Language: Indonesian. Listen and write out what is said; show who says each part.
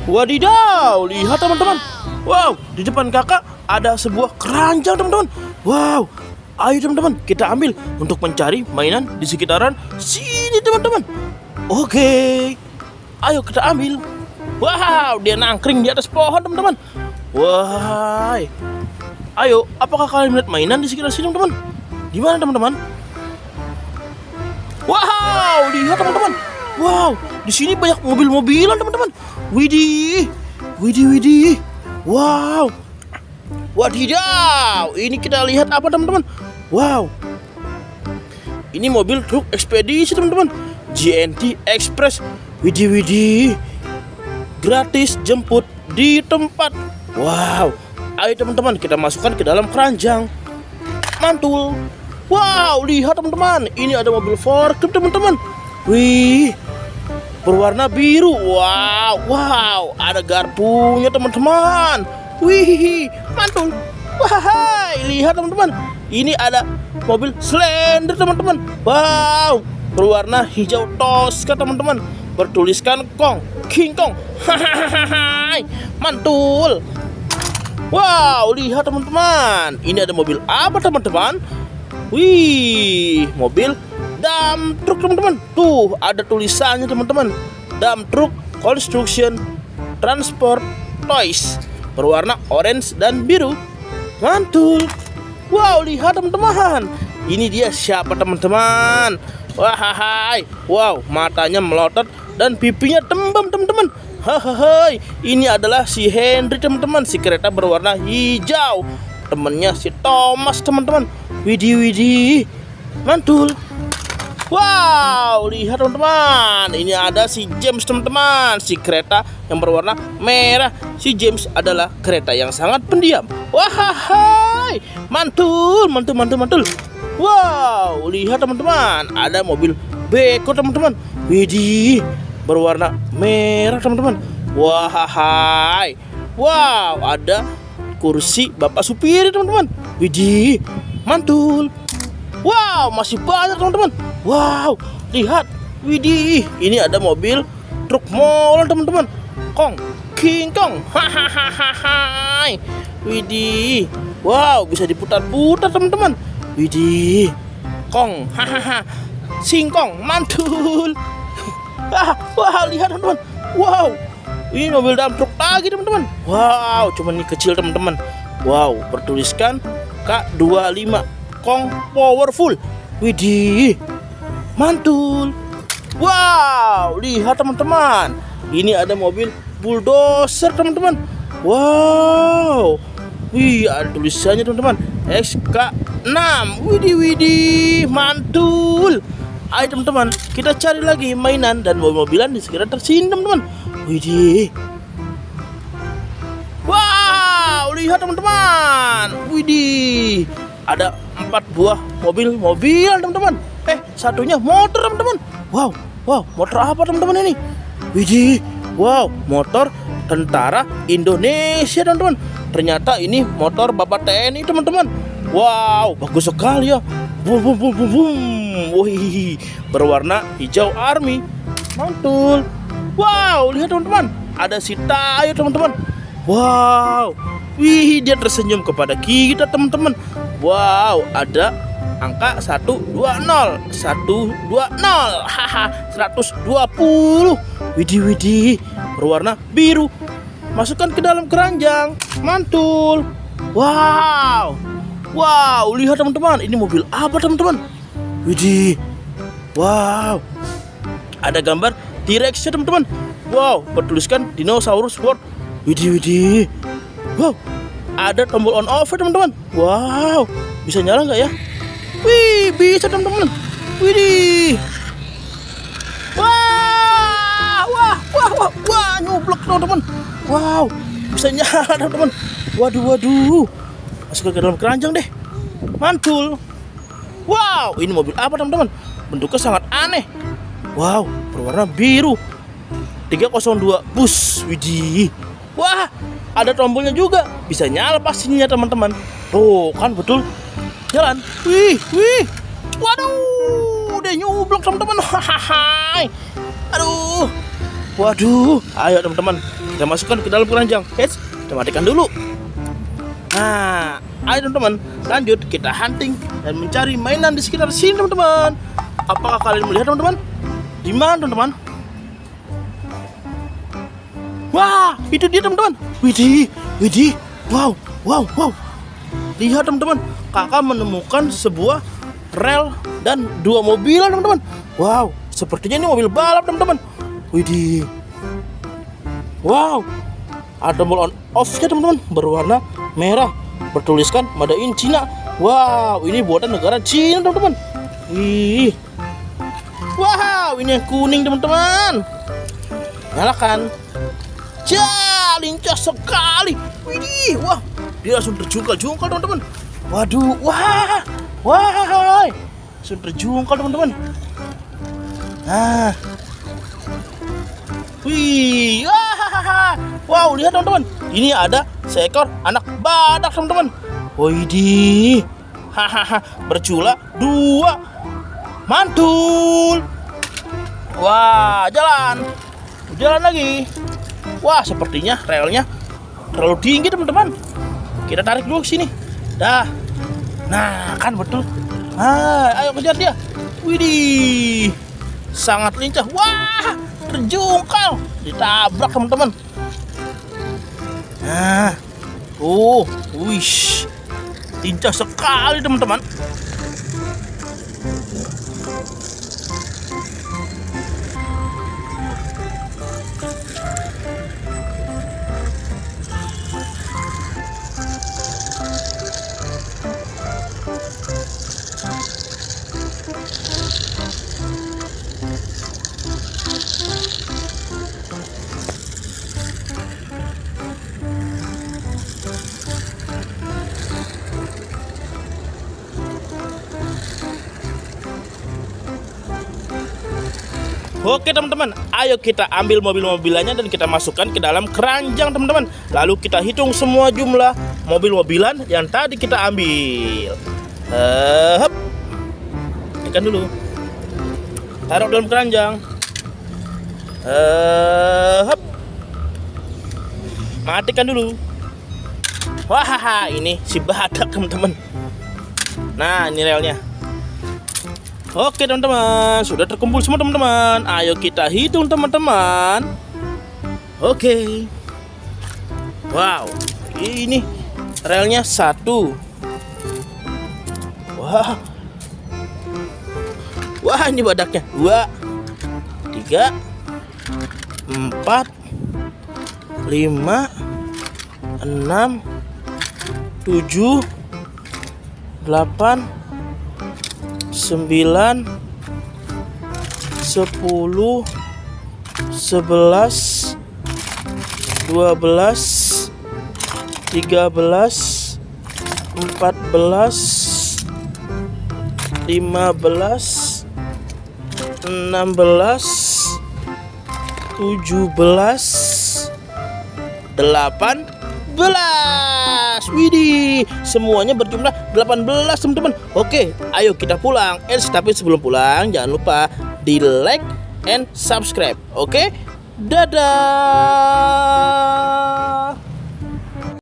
Speaker 1: Wadidaw, lihat teman-teman. Wow, di depan kakak ada sebuah keranjang teman-teman. Wow, ayo teman-teman kita ambil untuk mencari mainan di sekitaran sini teman-teman. Oke, ayo kita ambil. Wow, dia nangkring di atas pohon teman-teman. Wah, ayo, apakah kalian melihat mainan di sekitar sini teman-teman? Di mana teman-teman? Wow, lihat teman-teman. Wow, di sini banyak mobil-mobilan teman-teman. Widih, widih, widih. Wow, wadidaw. Ini kita lihat apa teman-teman? Wow, ini mobil truk ekspedisi teman-teman. JNT Express. Widih, widih. Gratis jemput di tempat. Wow, ayo teman-teman kita masukkan ke dalam keranjang. Mantul. Wow, lihat teman-teman. Ini ada mobil forklift teman-teman. Wih, berwarna biru. Wow, wow, ada garpunya teman-teman. Wih, mantul. Wahai, lihat teman-teman. Ini ada mobil Slender teman-teman. Wow, berwarna hijau toska teman-teman. Bertuliskan Kong, King Kong. Hahaha, mantul. Wow, lihat teman-teman. Ini ada mobil apa teman-teman? Wih, mobil dump truck teman-teman. Tuh, ada tulisannya teman-teman. Dump truck construction transport toys. Berwarna orange dan biru. Mantul. Wow, lihat teman-teman. Ini dia siapa teman-teman? Wahai. Wow, matanya melotot dan pipinya tembam teman-teman. Hahaha, ini adalah si Henry teman-teman. Si kereta berwarna hijau. Temennya si Thomas teman-teman. Widih, widih. Mantul. Wow, lihat teman-teman. Ini ada si James teman-teman. Si kereta yang berwarna merah. Si James adalah kereta yang sangat pendiam. Wahai, mantul, mantul, mantul, mantul. Wow, lihat teman-teman. Ada mobil beko teman-teman. Widih, berwarna merah teman-teman. Wahai. Wow, ada kursi bapak supir teman-teman. Widih, mantul. Wow, masih banyak teman-teman. Wow, lihat. Widih, ini ada mobil truk molen teman-teman. Kong, King Kong. Hahaha. Widih. Wow, bisa diputar-putar teman-teman. Widih. Kong. Hahaha. Singkong, mantul. Wah, lihat teman-teman. Wow, ini mobil dump truck lagi teman-teman. Wow, cuman ini kecil teman-teman. Wow, bertuliskan K25 Kong Powerful. Widih, mantul. Wow, lihat teman-teman. Ini ada mobil bulldozer teman-teman. Wow, wih, ada tulisannya teman-teman. XK6. Widih, widih, mantul. Ayo teman-teman, kita cari lagi mainan dan mobil-mobilan di sekitar sini teman-teman. Widih. Wow, lihat teman-teman. Widih, ada 4 buah mobil-mobilan teman-teman. Satunya motor teman-teman. Wow, wow, motor apa teman-teman ini? Widih, wow, motor tentara Indonesia teman-teman. Ternyata ini motor Bapak TNI teman-teman. Wow, bagus sekali ya. Bum, bum, bum, bum, bum. Wih, berwarna hijau army. Mantul. Wow, lihat teman-teman. Ada si Tayo teman-teman. Wow, wih, dia tersenyum kepada kita teman-teman. Wow, ada angka 120. 120. Haha, 120. Widih, widih, berwarna biru. Masukkan ke dalam keranjang. Mantul. Wow. Wow, lihat teman-teman. Ini mobil apa teman-teman? Widih. Wow. Ada gambar T-Rex ya teman-teman. Wow, bertuliskan Dinosaurus World. Widih, widih. Wow, ada tombol on off teman-teman. Wow, bisa nyala nggak ya? Wih, bisa teman-teman. Widih. Wah, wah, wah, wah, wah, nyoblok teman-teman. Wow, bisa nyala teman-teman. Waduh, waduh. Masuk ke dalam keranjang deh. Mantul. Wow, ini mobil apa teman-teman? Bentuknya sangat aneh. Wow, berwarna biru. 302 bus. Widih. Wah, ada tombolnya juga, bisa nyala pastinya teman-teman. Tuh kan betul, jalan. Wih, waduh, udah nyublok teman-teman. Hahaha, aduh, waduh. Ayo teman-teman, kita masukkan ke dalam keranjang. Kita matikan dulu. Nah, ayo teman-teman, lanjut kita hunting dan mencari mainan di sekitar sini teman-teman. Apakah kalian melihat teman-teman? Di mana teman-teman? Wah, itu dia teman-teman. Widih. Wow. Lihat teman-teman, kakak menemukan sebuah rel dan 2 mobilan teman-teman. Wow, sepertinya ini mobil balap teman-teman. Widih. Wow, ada tombol on off-nya teman-teman, berwarna merah, bertuliskan Made in China. Wow, ini buatan negara Cina teman-teman. Wow, ini yang kuning teman-teman. Nyalakan. Lincah sekali. Widih, wah, dia langsung terjungkal teman-teman. Waduh, wah, langsung terjungkal teman-teman. Nah, wih, wow, lihat teman-teman, ini ada seekor anak badak teman-teman. Widih, bercula 2, mantul. Wah, jalan lagi. Wah, sepertinya relnya terlalu tinggi teman-teman. Kita tarik dulu ke sini. Dah. Nah, kan betul. Ayo kejar dia. Widih, sangat lincah. Wah, terjungkal, ditabrak teman-teman. Nah, wish, lincah sekali teman-teman. Oke teman-teman, ayo kita ambil mobil-mobilannya dan kita masukkan ke dalam keranjang teman-teman. Lalu kita hitung semua jumlah mobil-mobilan yang tadi kita ambil. Tekan dulu. Taruh dalam keranjang. Matikan dulu. Wah, ini si badak teman-teman. Nah, ini relnya. Oke teman-teman, sudah terkumpul semua teman-teman. Ayo kita hitung teman-teman. Oke. Wow, ini relnya 1. Wah, ini badaknya. 2, 3, 4, 5, 6, 7, 8, 9, 10, 11, 12, 13, 14, 15, 16, 17, 18. Widih, semuanya berjumlah 18 teman-teman. Oke, ayo kita pulang. Tapi sebelum pulang jangan lupa di like and subscribe. Oke, dadah.